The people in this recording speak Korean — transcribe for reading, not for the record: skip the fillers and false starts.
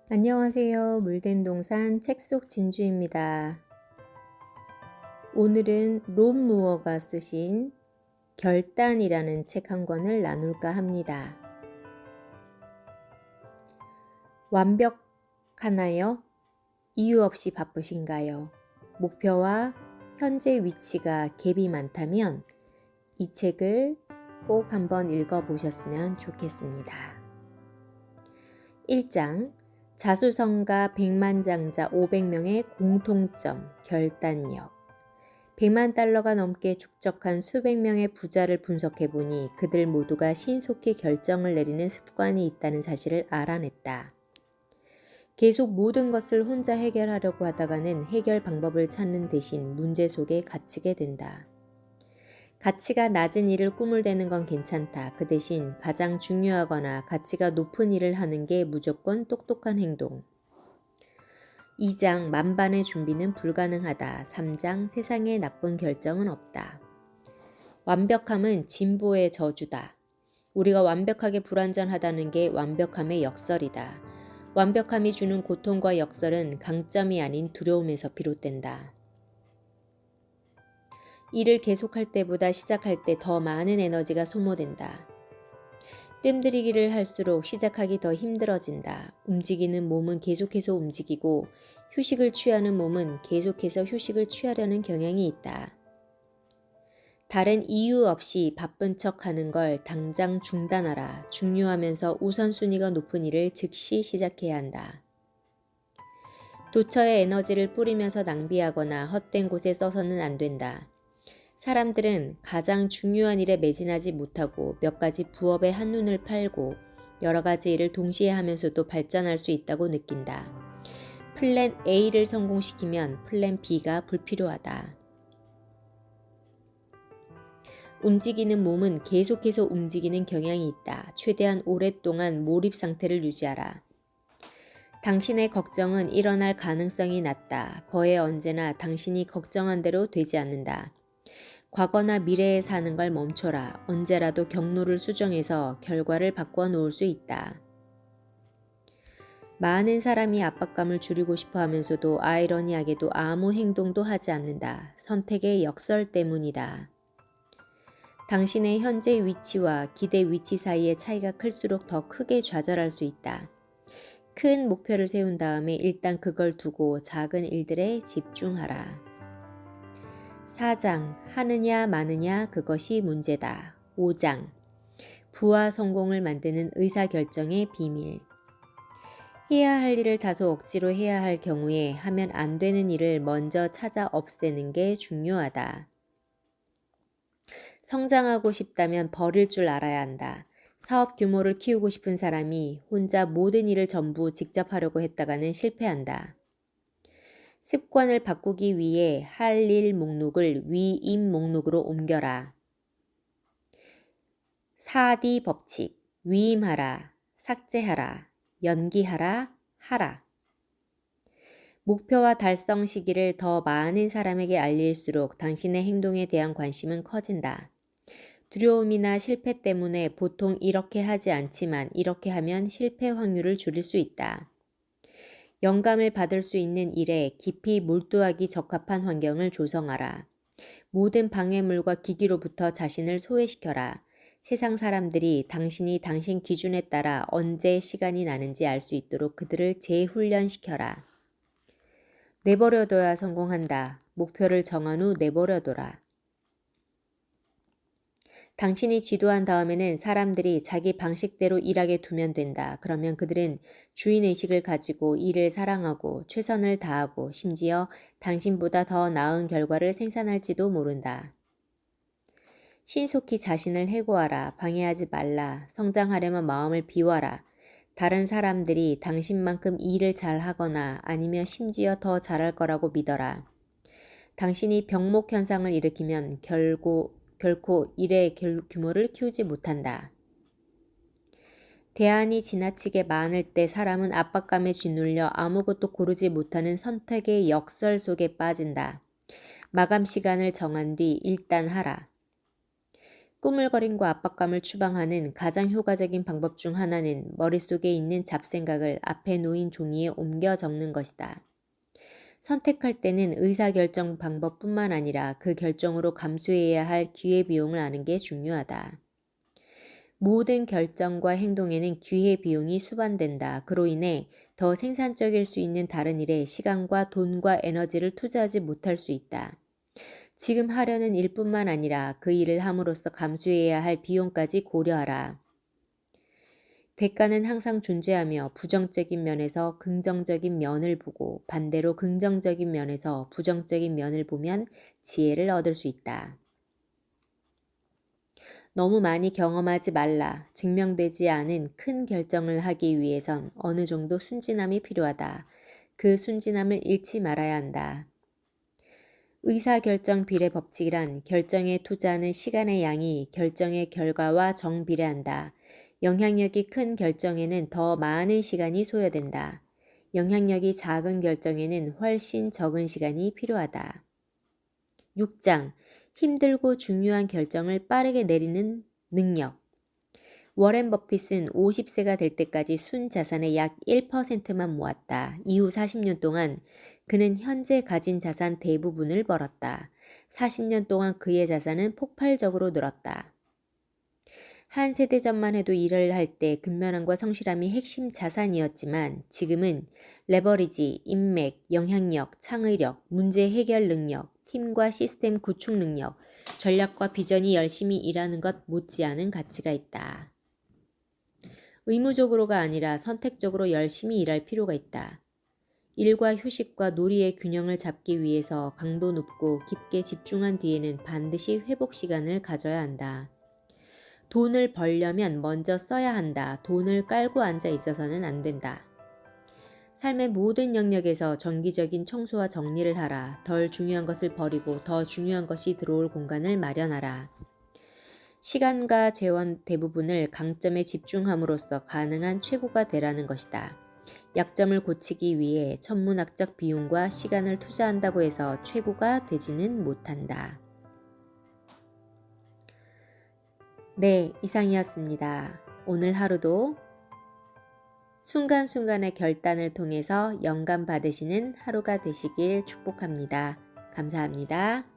안녕하세요. 물된 동산 책 속 진주입니다. 오늘은 론 무어가 쓰신 결단이라는 책 한 권을 나눌까 합니다. 완벽하나요? 이유 없이 바쁘신가요? 목표와 현재 위치가 갭이 많다면 이 책을 꼭 한번 읽어보셨으면 좋겠습니다. 1장 자수성가 백만장자 500명의 공통점 결단력 100만 달러가 넘게 축적한 수백 명의 부자를 분석해보니 그들 모두가 신속히 결정을 내리는 습관이 있다는 사실을 알아냈다. 계속 모든 것을 혼자 해결하려고 하다가는 해결 방법을 찾는 대신 문제 속에 갇히게 된다. 가치가 낮은 일을 꿈을 대는 건 괜찮다. 그 대신 가장 중요하거나 가치가 높은 일을 하는 게 무조건 똑똑한 행동. 2장 만반의 준비는 불가능하다. 3장 세상에 나쁜 결정은 없다. 완벽함은 진보의 저주다. 우리가 완벽하게 불완전하다는 게 완벽함의 역설이다. 완벽함이 주는 고통과 역설은 강점이 아닌 두려움에서 비롯된다. 일을 계속할 때보다 시작할 때 더 많은 에너지가 소모된다. 뜸들이기를 할수록 시작하기 더 힘들어진다. 움직이는 몸은 계속해서 움직이고 휴식을 취하는 몸은 계속해서 휴식을 취하려는 경향이 있다. 다른 이유 없이 바쁜 척하는 걸 당장 중단하라. 중요하면서 우선순위가 높은 일을 즉시 시작해야 한다. 도처에 에너지를 뿌리면서 낭비하거나 헛된 곳에 써서는 안 된다. 사람들은 가장 중요한 일에 매진하지 못하고 몇 가지 부업에 한눈을 팔고 여러 가지 일을 동시에 하면서도 발전할 수 있다고 느낀다. 플랜 A를 성공시키면 플랜 B가 불필요하다. 움직이는 몸은 계속해서 움직이는 경향이 있다. 최대한 오랫동안 몰입 상태를 유지하라. 당신의 걱정은 일어날 가능성이 낮다. 거의 언제나 당신이 걱정한 대로 되지 않는다. 과거나 미래에 사는 걸 멈춰라. 언제라도 경로를 수정해서 결과를 바꿔 놓을 수 있다. 많은 사람이 압박감을 줄이고 싶어 하면서도 아이러니하게도 아무 행동도 하지 않는다. 선택의 역설 때문이다. 당신의 현재 위치와 기대 위치 사이의 차이가 클수록 더 크게 좌절할 수 있다. 큰 목표를 세운 다음에 일단 그걸 두고 작은 일들에 집중하라. 4장 하느냐 마느냐 그것이 문제다. 5장 부와 성공을 만드는 의사결정의 비밀 해야 할 일을 다소 억지로 해야 할 경우에 하면 안 되는 일을 먼저 찾아 없애는 게 중요하다. 성장하고 싶다면 버릴 줄 알아야 한다. 사업 규모를 키우고 싶은 사람이 혼자 모든 일을 전부 직접 하려고 했다가는 실패한다. 습관을 바꾸기 위해 할 일 목록을 위임 목록으로 옮겨라. 4D 법칙, 위임하라, 삭제하라, 연기하라, 하라. 목표와 달성 시기를 더 많은 사람에게 알릴수록 당신의 행동에 대한 관심은 커진다. 두려움이나 실패 때문에 보통 이렇게 하지 않지만 이렇게 하면 실패 확률을 줄일 수 있다. 영감을 받을 수 있는 일에 깊이 몰두하기 적합한 환경을 조성하라. 모든 방해물과 기기로부터 자신을 소외시켜라. 세상 사람들이 당신이 당신 기준에 따라 언제 시간이 나는지 알 수 있도록 그들을 재훈련시켜라. 내버려둬야 성공한다. 목표를 정한 후 내버려둬라. 당신이 지도한 다음에는 사람들이 자기 방식대로 일하게 두면 된다. 그러면 그들은 주인의식을 가지고 일을 사랑하고 최선을 다하고 심지어 당신보다 더 나은 결과를 생산할지도 모른다. 신속히 자신을 해고하라. 방해하지 말라. 성장하려면 마음을 비워라. 다른 사람들이 당신만큼 일을 잘하거나 아니면 심지어 더 잘할 거라고 믿어라. 당신이 병목 현상을 일으키면 결코 일의 규모를 키우지 못한다. 대안이 지나치게 많을 때 사람은 압박감에 짓눌려 아무것도 고르지 못하는 선택의 역설 속에 빠진다. 마감 시간을 정한 뒤 일단 하라. 꾸물거림과 압박감을 추방하는 가장 효과적인 방법 중 하나는 머릿속에 있는 잡생각을 앞에 놓인 종이에 옮겨 적는 것이다. 선택할 때는 의사결정 방법뿐만 아니라 그 결정으로 감수해야 할 기회비용을 아는 게 중요하다. 모든 결정과 행동에는 기회비용이 수반된다. 그로 인해 더 생산적일 수 있는 다른 일에 시간과 돈과 에너지를 투자하지 못할 수 있다. 지금 하려는 일뿐만 아니라 그 일을 함으로써 감수해야 할 비용까지 고려하라. 대가는 항상 존재하며 부정적인 면에서 긍정적인 면을 보고 반대로 긍정적인 면에서 부정적인 면을 보면 지혜를 얻을 수 있다. 너무 많이 경험하지 말라. 증명되지 않은 큰 결정을 하기 위해선 어느 정도 순진함이 필요하다. 그 순진함을 잃지 말아야 한다. 의사결정 비례 법칙이란 결정에 투자하는 시간의 양이 결정의 결과와 정비례한다. 영향력이 큰 결정에는 더 많은 시간이 소요된다. 영향력이 작은 결정에는 훨씬 적은 시간이 필요하다. 6장. 힘들고 중요한 결정을 빠르게 내리는 능력. 워렌 버핏은 50세가 될 때까지 순 자산의 약 1%만 모았다. 이후 40년 동안 그는 현재 가진 자산 대부분을 벌었다. 40년 동안 그의 자산은 폭발적으로 늘었다. 한 세대 전만 해도 일을 할 때 근면함과 성실함이 핵심 자산이었지만 지금은 레버리지, 인맥, 영향력, 창의력, 문제 해결 능력, 팀과 시스템 구축 능력, 전략과 비전이 열심히 일하는 것 못지않은 가치가 있다. 의무적으로가 아니라 선택적으로 열심히 일할 필요가 있다. 일과 휴식과 놀이의 균형을 잡기 위해서 강도 높고 깊게 집중한 뒤에는 반드시 회복 시간을 가져야 한다. 돈을 벌려면 먼저 써야 한다. 돈을 깔고 앉아 있어서는 안 된다. 삶의 모든 영역에서 정기적인 청소와 정리를 하라. 덜 중요한 것을 버리고 더 중요한 것이 들어올 공간을 마련하라. 시간과 재원 대부분을 강점에 집중함으로써 가능한 최고가 되라는 것이다. 약점을 고치기 위해 천문학적 비용과 시간을 투자한다고 해서 최고가 되지는 못한다. 네, 이상이었습니다. 오늘 하루도 순간순간의 결단을 통해서 영감 받으시는 하루가 되시길 축복합니다. 감사합니다.